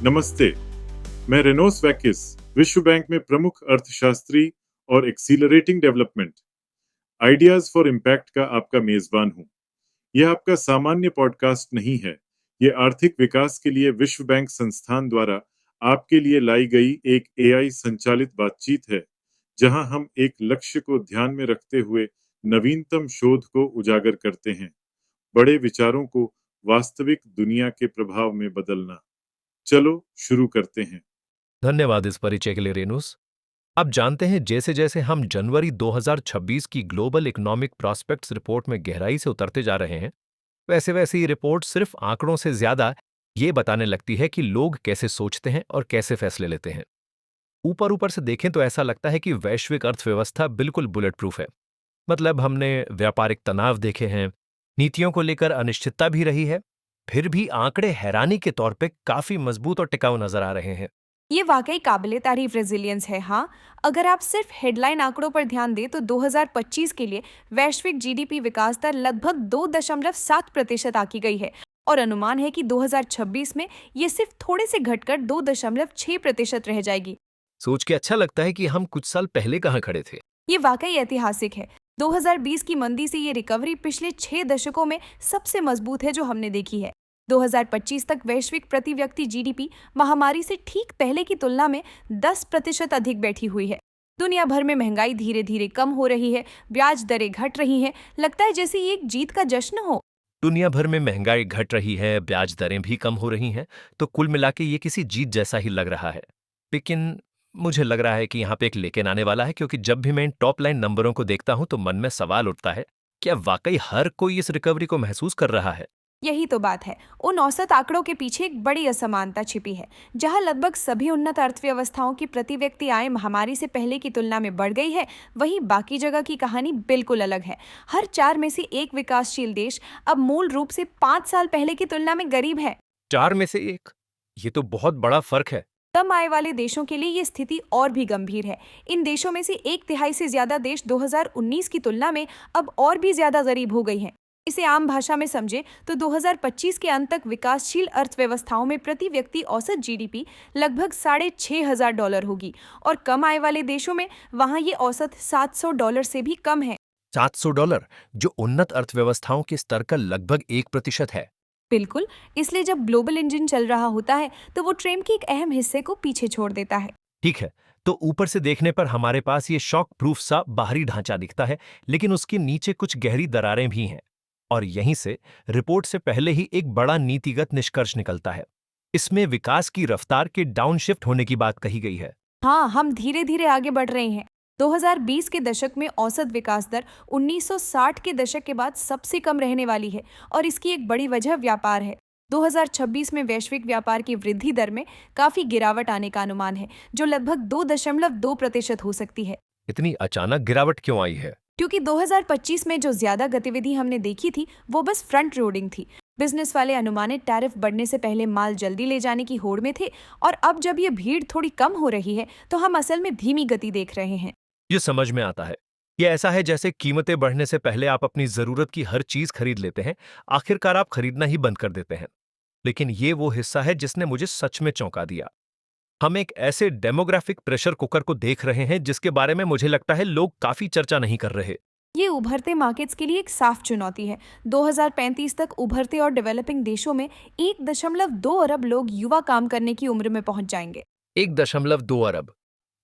नमस्ते। मैं रेनोस वैकिस, विश्व बैंक में प्रमुख अर्थशास्त्री और accelerating development ideas for impact का आपका मेजबान हूं। यह आपका सामान्य पॉडकास्ट नहीं है। ये आर्थिक विकास के लिए विश्व बैंक संस्थान द्वारा आपके लिए लाई गई एक एआई संचालित बातचीत है, जहां हम एक लक्ष्य को ध्यान में रखते हुए नवीनतम शोध को उजागर करते हैं, बड़े विचारों को वास्तविक दुनिया के प्रभाव में बदलना। चलो शुरू करते हैं। धन्यवाद इस परिचय के लिए रेनूस। अब जानते हैं, जैसे जैसे हम जनवरी 2026 की ग्लोबल इकोनॉमिक प्रॉस्पेक्ट्स रिपोर्ट में गहराई से उतरते जा रहे हैं, वैसे वैसे ये रिपोर्ट सिर्फ आंकड़ों से ज्यादा ये बताने लगती है कि लोग कैसे सोचते हैं और कैसे फैसले लेते हैं। ऊपर ऊपर से देखें तो ऐसा लगता है कि वैश्विक अर्थव्यवस्था बिल्कुल बुलेट प्रूफ है। मतलब हमने व्यापारिक तनाव देखे हैं, नीतियों को लेकर अनिश्चितता भी रही है, फिर भी आंकड़े हैरानी के तौर पे काफी मजबूत और टिकाऊ नजर आ रहे हैं। ये वाकई काबिले तारीफ रेजिलियंस है। हाँ, अगर आप सिर्फ हेडलाइन आंकड़ों पर ध्यान दें तो 2025 के लिए वैश्विक जीडीपी विकास दर लगभग 2.7% आकी गई है और अनुमान है कि 2026 में ये सिर्फ थोड़े से घटकर 2.6% रह जाएगी। सोच के अच्छा लगता है कि हम कुछ साल पहले कहाँ खड़े थे। ये वाकई ऐतिहासिक है। 2020 की मंदी से ये रिकवरी पिछले 6 दशकों में सबसे मजबूत है जो हमने देखी है। 2025 तक वैश्विक प्रति व्यक्ति जीडीपी महामारी से ठीक पहले की तुलना में 10% अधिक बैठी हुई है। दुनिया भर में महंगाई धीरे धीरे कम हो रही है, ब्याज दरें घट रही हैं, लगता है जैसे ये एक जीत का जश्न हो। दुनिया भर में महंगाई घट रही है, ब्याज दरें भी कम हो रही हैं, तो कुल मिला के ये किसी जीत जैसा ही लग रहा है। लेकिन मुझे लग रहा है कि यहाँ पे एक लेकिन आने वाला है, क्योंकि जब भी मैं इन टॉप लाइन नंबरों को देखता हूँ तो मन में सवाल उठता है, क्या वाकई हर कोई इस रिकवरी को महसूस कर रहा है? यही तो बात है। उन औसत आंकड़ों के पीछे एक बड़ी असमानता छिपी है। जहां लगभग सभी उन्नत अर्थव्यवस्थाओं की प्रति व्यक्ति आय महामारी से पहले की तुलना में बढ़ गई है, वहीं बाकी जगह की कहानी बिल्कुल अलग है। हर 4 में से एक विकासशील देश अब मूल रूप से 5 साल पहले की तुलना में गरीब है। 4 में से एक, ये तो बहुत बड़ा फर्क है। कम आय वाले देशों के लिए ये स्थिति और भी गंभीर है। इन देशों में से एक तिहाई से ज्यादा देश 2019 की तुलना में अब और भी ज्यादा गरीब हो गई हैं। इसे आम भाषा में समझे तो 2025 के अंत तक विकासशील अर्थव्यवस्थाओं में प्रति व्यक्ति औसत जीडीपी लगभग $6,500 होगी और कम आय वाले देशों में वहां ये औसत $700 से भी कम है। $700, जो उन्नत अर्थव्यवस्थाओं के स्तर का लगभग 1% है। बिल्कुल, इसलिए जब ग्लोबल इंजन चल रहा होता है तो वो ट्रेन के एक अहम हिस्से को पीछे छोड़ देता है। ठीक है, तो ऊपर से देखने पर हमारे पास ये शॉक प्रूफ सा बाहरी ढांचा दिखता है, लेकिन उसके नीचे कुछ गहरी दरारें भी हैं। और यहीं से रिपोर्ट से पहले ही एक बड़ा नीतिगत निष्कर्ष निकलता है। इसमें विकास की रफ्तार के डाउनशिफ्ट होने की बात कही गई है। हाँ, हम धीरे धीरे आगे बढ़ रहे हैं। 2020 के दशक में औसत विकास दर 1960 के दशक के बाद सबसे कम रहने वाली है और इसकी एक बड़ी वजह व्यापार है। 2026 में वैश्विक व्यापार की वृद्धि दर में काफी गिरावट आने का अनुमान है, जो लगभग 2.2% हो सकती है। इतनी अचानक गिरावट क्यों आई है? क्योंकि 2025 में जो ज्यादा गतिविधि हमने देखी थी वो बस फ्रंट लोडिंग थी। बिजनेस वाले अनुमानित टैरिफ बढ़ने से पहले माल जल्दी ले जाने की होड़ में थे और अब जब ये भीड़ थोड़ी कम हो रही है तो हम असल में धीमी गति देख रहे हैं। ये समझ में आता है। ये ऐसा है जैसे कीमतें बढ़ने से पहले आप अपनी जरूरत की हर चीज खरीद लेते हैं, आखिरकार आप खरीदना ही बंद कर देते हैं। लेकिन ये वो हिस्सा है जिसने मुझे सच में चौंका दिया। हम एक ऐसे डेमोग्राफिक प्रेशर कुकर को देख रहे हैं जिसके बारे में मुझे लगता है लोग काफी चर्चा नहीं कर रहे। ये उभरते मार्केट्स के लिए एक साफ चुनौती है। 2035 तक उभरते और डेवलपिंग देशों में 1.2 अरब लोग युवा काम करने की उम्र में पहुंच जाएंगे। 1.2 अरब,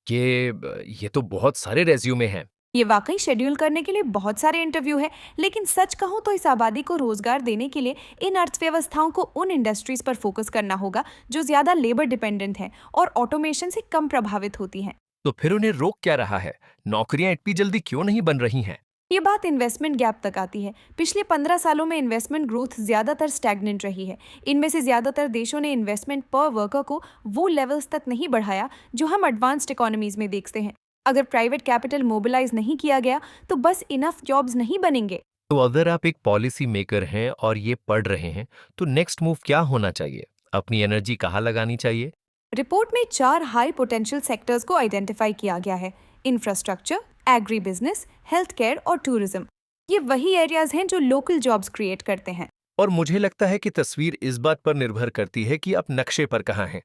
ये तो बहुत सारे रेज्यूमे हैं। ये वाकई शेड्यूल करने के लिए बहुत सारे इंटरव्यू है, लेकिन सच कहूं तो इस आबादी को रोजगार देने के लिए इन अर्थव्यवस्थाओं को उन इंडस्ट्रीज पर फोकस करना होगा जो ज्यादा लेबर डिपेंडेंट हैं और ऑटोमेशन से कम प्रभावित होती हैं। तो फिर उन्हें रोक क्या रहा है? नौकरियां इतनी जल्दी क्यों नहीं बन रही हैं? ये बात इन्वेस्टमेंट गैप तक आती है। पिछले 15 सालों में इन्वेस्टमेंट ग्रोथ ज्यादातर स्टैग्नेंट रही है। इनमें से ज्यादातर देशों ने इन्वेस्टमेंट पर वर्कर को वो लेवल्स तक नहीं बढ़ाया जो हम एडवांस्ड इकोनॉमीज में देखते हैं। अगर प्राइवेट कैपिटल मोबिलाइज नहीं किया गया तो बस इनफ जॉब्स नहीं बनेंगे। तो अगर आप एक पॉलिसी मेकर हैं और ये पढ़ रहे हैं, तो नेक्स्ट मूव क्या होना चाहिए? अपनी एनर्जी कहाँ लगानी चाहिए? रिपोर्ट में 4 हाई पोटेंशियल सेक्टर्स को आइडेंटिफाई किया गया है: infrastructure, agri business, health care और टूरिज्म। ये वही एरियाज हैं जो लोकल जॉब्स क्रिएट करते हैं। और मुझे लगता है कि तस्वीर इस बात पर निर्भर करती है कि आप नक्शे पर कहाँ हैं।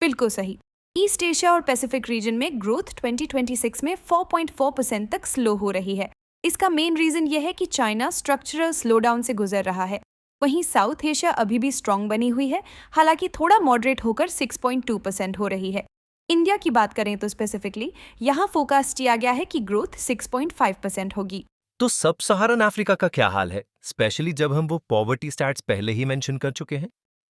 बिल्कुल सही। ईस्ट एशिया और पैसिफिक रीजन में ग्रोथ 2026 में 4.4% तक स्लो हो रही है। इसका मेन रीजन यह है कि चाइना स्ट्रक्चरल स्लोडाउन से गुजर रहा है। वहीं साउथ एशिया अभी भी स्ट्रांग बनी हुई है, हालांकि थोड़ा मॉडरेट होकर 6.2% हो रही है। इंडिया की बात करें तो स्पेसिफिकली यहाँ फोकास्ट किया गया है कि ग्रोथ 6.5% होगी। तो सब सहारन अफ्रीका का क्या हाल है, स्पेशली जब हम वो पॉवर्टी स्टैट्स पहले ही मेंशन कर चुके हैं?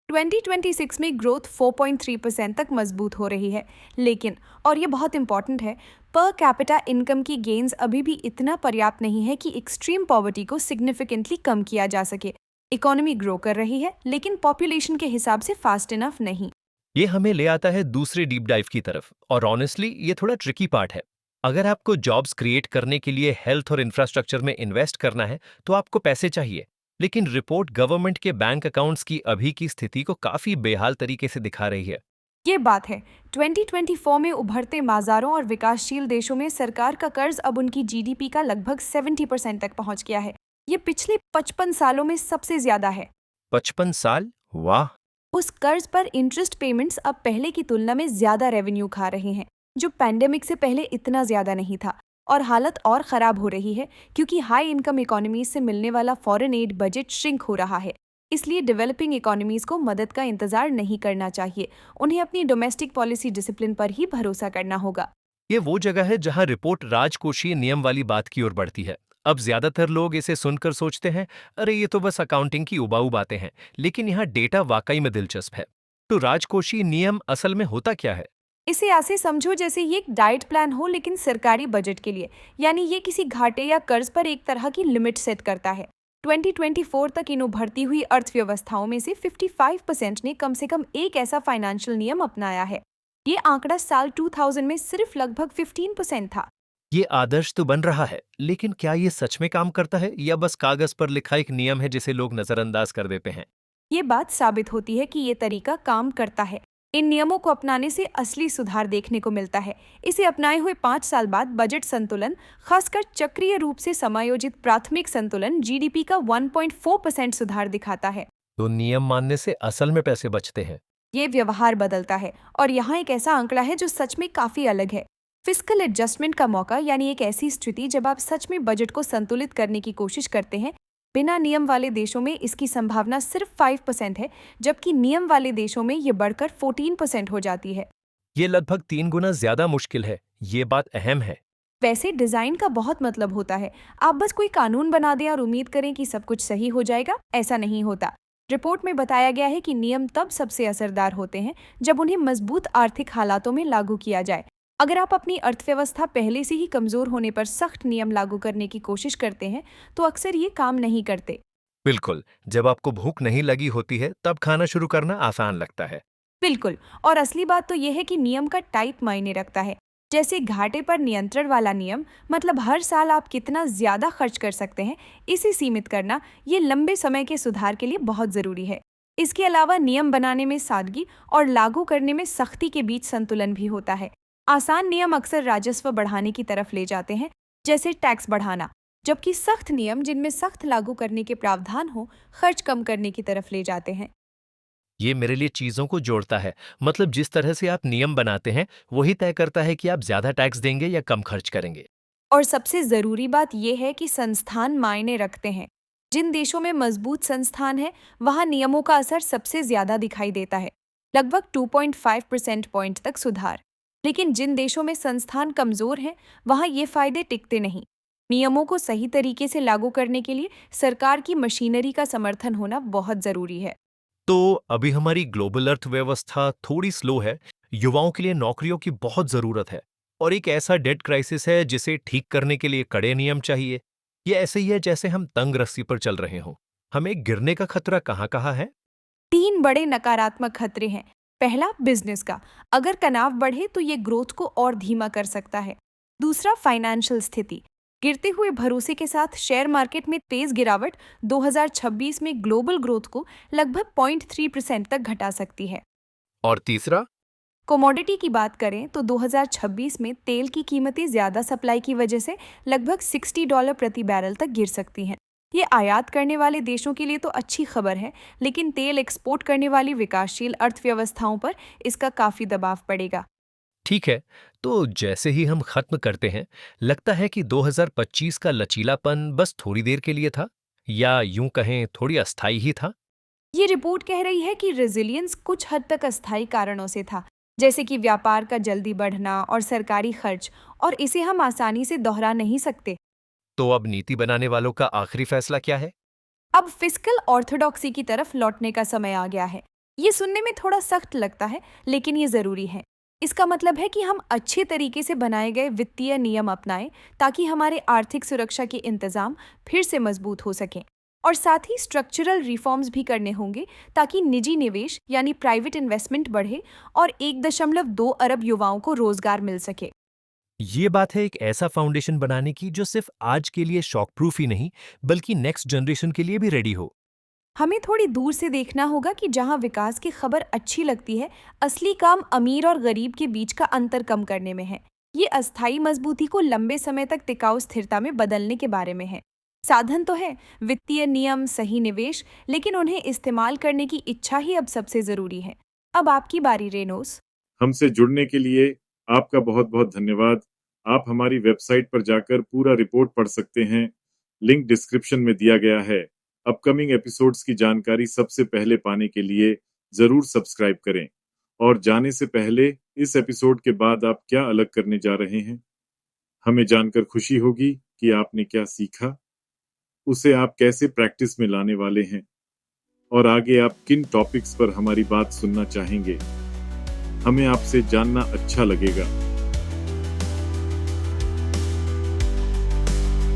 2026 में ग्रोथ 4.3% तक मजबूत हो रही है, लेकिन और ये बहुत इंपॉर्टेंट है, पर कैपिटा इनकम की गेन्स अभी भी इतना पर्याप्त नहीं है कि एक्सट्रीम पॉवर्टी को सिग्निफिकेंटली कम किया जा सके। इकोनॉमी ग्रो कर रही है, लेकिन पॉपुलेशन के हिसाब से फास्ट इनफ नहीं। ये हमें ले आता है दूसरे डीप डाइव की तरफ, और ऑनेस्टली ये थोड़ा ट्रिकी पार्ट है। अगर आपको जॉब्स क्रिएट करने के लिए हेल्थ और इंफ्रास्ट्रक्चर में इन्वेस्ट करना है तो आपको पैसे चाहिए, लेकिन रिपोर्ट गवर्नमेंट के बैंक अकाउंट्स की अभी की स्थिति को काफी बेहाल तरीके से दिखा रही है। ये बात है, 2024 में उभरते बाजारों और विकासशील देशों में सरकार का कर्ज अब उनकी जीडीपी का लगभग 70% तक पहुंच गया है। ये पिछले 55 सालों में सबसे ज्यादा है। 55 साल, वाह। उस कर्ज पर इंटरेस्ट पेमेंट्स अब पहले की तुलना में ज्यादा रेवेन्यू खा रहे हैं, जो पैंडेमिक से पहले इतना ज्यादा नहीं था। और हालत और खराब हो रही है क्योंकि हाई इनकम इकोनॉमीज से मिलने वाला फॉरेन एड बजट श्रिंक हो रहा है। इसलिए डेवलपिंग इकोनॉमीज को मदद का इंतजार नहीं करना चाहिए, उन्हें अपनी डोमेस्टिक पॉलिसी डिसिप्लिन पर ही भरोसा करना होगा। ये वो जगह है जहां रिपोर्ट राजकोषीय नियम वाली बात की ओर बढ़ती है। अब ज्यादातर लोग इसे सुनकर सोचते हैं, अरे ये तो बस अकाउंटिंग की उबाऊ बातें हैं, लेकिन यहाँ डेटा वाकई में दिलचस्प है। तो राजकोषीय नियम असल में होता क्या है? इसे ऐसे समझो जैसे ये एक डाइट प्लान हो, लेकिन सरकारी बजट के लिए। यानी ये किसी घाटे या कर्ज पर एक तरह की लिमिट सेट करता है। 2024 तक इन उभरती हुई अर्थव्यवस्थाओं में से 55% ने कम से कम एक ऐसा फाइनेंशियल नियम अपनाया है। ये आंकड़ा साल 2000 में सिर्फ लगभग 15% था। ये आदर्श तो बन रहा है, लेकिन क्या ये सच में काम करता है या बस कागज पर लिखा एक नियम है जिसे लोग नजरअंदाज कर देते हैं? ये बात साबित होती है कि ये तरीका काम करता है। इन नियमों को अपनाने से असली सुधार देखने को मिलता है। इसे अपनाए हुए 5 साल बाद बजट संतुलन, खासकर चक्रीय रूप से समायोजित प्राथमिक संतुलन, जीडीपी का 1.4% सुधार दिखाता है। तो नियम मानने से असल में पैसे बचते हैं। ये व्यवहार बदलता है, और यहाँ एक ऐसा आंकड़ा है जो सच में काफी अलग है। फिस्कल एडजस्टमेंट का मौका, यानी एक ऐसी स्थिति जब आप सच में बजट को संतुलित करने की कोशिश करते हैं। बिना नियम वाले देशों में इसकी संभावना सिर्फ 5% है, जबकि नियम वाले देशों में ये बढ़कर 14% हो जाती है। ये लगभग 3 गुना ज्यादा मुश्किल है, ये बात अहम है। वैसे डिजाइन का बहुत मतलब होता है। आप बस कोई कानून बना दें और उम्मीद करें कि सब कुछ सही हो जाएगा, ऐसा नहीं होता। रिपोर्ट में बताया गया है कि नियम तब सबसे असरदार होते हैं जब उन्हें मजबूत आर्थिक हालातों में लागू किया जाए। अगर आप अपनी अर्थव्यवस्था पहले से ही कमजोर होने पर सख्त नियम लागू करने की कोशिश करते हैं, तो अक्सर ये काम नहीं करते। बिल्कुल, जब आपको भूख नहीं लगी होती है तब खाना शुरू करना आसान लगता है। बिल्कुल, और असली बात तो यह है कि नियम का टाइप मायने रखता है। जैसे घाटे पर नियंत्रण वाला नियम, मतलब हर साल आप कितना ज्यादा खर्च कर सकते हैं, इसे सीमित करना, ये लंबे समय के सुधार के लिए बहुत जरूरी है। इसके अलावा नियम बनाने में सादगी और लागू करने में सख्ती के बीच संतुलन भी होता है। आसान नियम अक्सर राजस्व बढ़ाने की तरफ ले जाते हैं, जैसे टैक्स बढ़ाना, जबकि सख्त नियम जिनमें सख्त लागू करने के प्रावधान हो, खर्च कम करने की तरफ ले जाते हैं। ये मेरे लिए चीजों को जोड़ता है, मतलब जिस तरह से आप नियम बनाते हैं वही तय करता है कि आप ज्यादा टैक्स देंगे या कम खर्च करेंगे। और सबसे जरूरी बात यह है कि संस्थान मायने रखते हैं। जिन देशों में मजबूत संस्थान है, वहां नियमों का असर सबसे ज्यादा दिखाई देता है, लगभग 2.5% पॉइंट तक सुधार। लेकिन जिन देशों में संस्थान कमजोर हैं, वहां ये फायदे टिकते नहीं। नियमों को सही तरीके से लागू करने के लिए सरकार की मशीनरी का समर्थन होना बहुत जरूरी है। तो अभी हमारी ग्लोबल अर्थव्यवस्था थोड़ी स्लो है, युवाओं के लिए नौकरियों की बहुत जरूरत है, और एक ऐसा डेट क्राइसिस है जिसे ठीक करने के लिए कड़े नियम चाहिए। ये ऐसे ही है जैसे हम तंग रस्सी पर चल रहे हों। हमें गिरने का खतरा कहाँ कहाँ है? 3 बड़े नकारात्मक खतरे हैं। पहला, बिजनेस का। अगर तनाव बढ़े तो ये ग्रोथ को और धीमा कर सकता है। दूसरा, फाइनेंशियल स्थिति। गिरते हुए भरोसे के साथ शेयर मार्केट में तेज गिरावट 2026 में ग्लोबल ग्रोथ को लगभग 0.3% तक घटा सकती है। और तीसरा, कमोडिटी की बात करें तो 2026 में तेल की कीमतें ज्यादा सप्लाई की वजह से लगभग $60 प्रति बैरल तक गिर सकती हैं। ये आयात करने वाले देशों के लिए तो अच्छी खबर है, लेकिन तेल एक्सपोर्ट करने वाली विकासशील अर्थव्यवस्थाओं पर इसका काफी दबाव पड़ेगा। ठीक है, तो जैसे ही हम खत्म करते हैं, लगता है कि 2025 का लचीलापन बस थोड़ी देर के लिए था, या यूं कहें थोड़ी अस्थाई ही था। ये रिपोर्ट कह रही है कि रेजिलियंस कुछ हद तक अस्थायी कारणों से था, जैसे कि व्यापार का जल्दी बढ़ना और सरकारी खर्च, और इसे हम आसानी से दोहरा नहीं सकते। तो अब नीति बनाने वालों का आखिरी फैसला क्या है? अब फिस्कल ऑर्थोडॉक्सी की तरफ लौटने का समय आ गया है। ये सुनने में थोड़ा सख्त लगता है, लेकिन ये जरूरी है। इसका मतलब है कि हम अच्छे तरीके से बनाए गए वित्तीय नियम अपनाएं, ताकि हमारे आर्थिक सुरक्षा के इंतजाम फिर से मजबूत हो सकें। और साथ ही स्ट्रक्चरल रिफॉर्म्स भी करने होंगे, ताकि निजी निवेश यानी प्राइवेट इन्वेस्टमेंट बढ़े और 1.2 अरब युवाओं को रोजगार मिल सके। ये बात है एक ऐसा फाउंडेशन बनाने की जो सिर्फ आज के लिए शॉक प्रूफ ही नहीं, बल्कि नेक्स्ट जनरेशन के लिए भी रेडी हो। हमें थोड़ी दूर से देखना होगा कि जहां विकास की खबर अच्छी लगती है, असली काम अमीर और गरीब के बीच का अंतर कम करने में है। ये अस्थायी मजबूती को लंबे समय तक टिकाऊ स्थिरता में बदलने के बारे में है। साधन तो है, वित्तीय नियम, सही निवेश, लेकिन उन्हें इस्तेमाल करने की इच्छा ही अब सबसे जरूरी है। अब आपकी बारी, रेनोस। हमसे जुड़ने के लिए आपका बहुत बहुत धन्यवाद। आप हमारी वेबसाइट पर जाकर पूरा रिपोर्ट पढ़ सकते हैं। लिंक डिस्क्रिप्शन में दिया गया है। अपकमिंग एपिसोड्स की जानकारी सबसे पहले पाने के लिए जरूर सब्सक्राइब करें। और जाने से पहले इस एपिसोड के बाद आप क्या अलग करने जा रहे हैं, हमें जानकर खुशी होगी कि आपने क्या सीखा, उसे आप कैसे प्रैक्टिस में लाने वाले हैं, और आगे आप किन टॉपिक्स पर हमारी बात सुनना चाहेंगे। हमें आपसे जानना अच्छा लगेगा।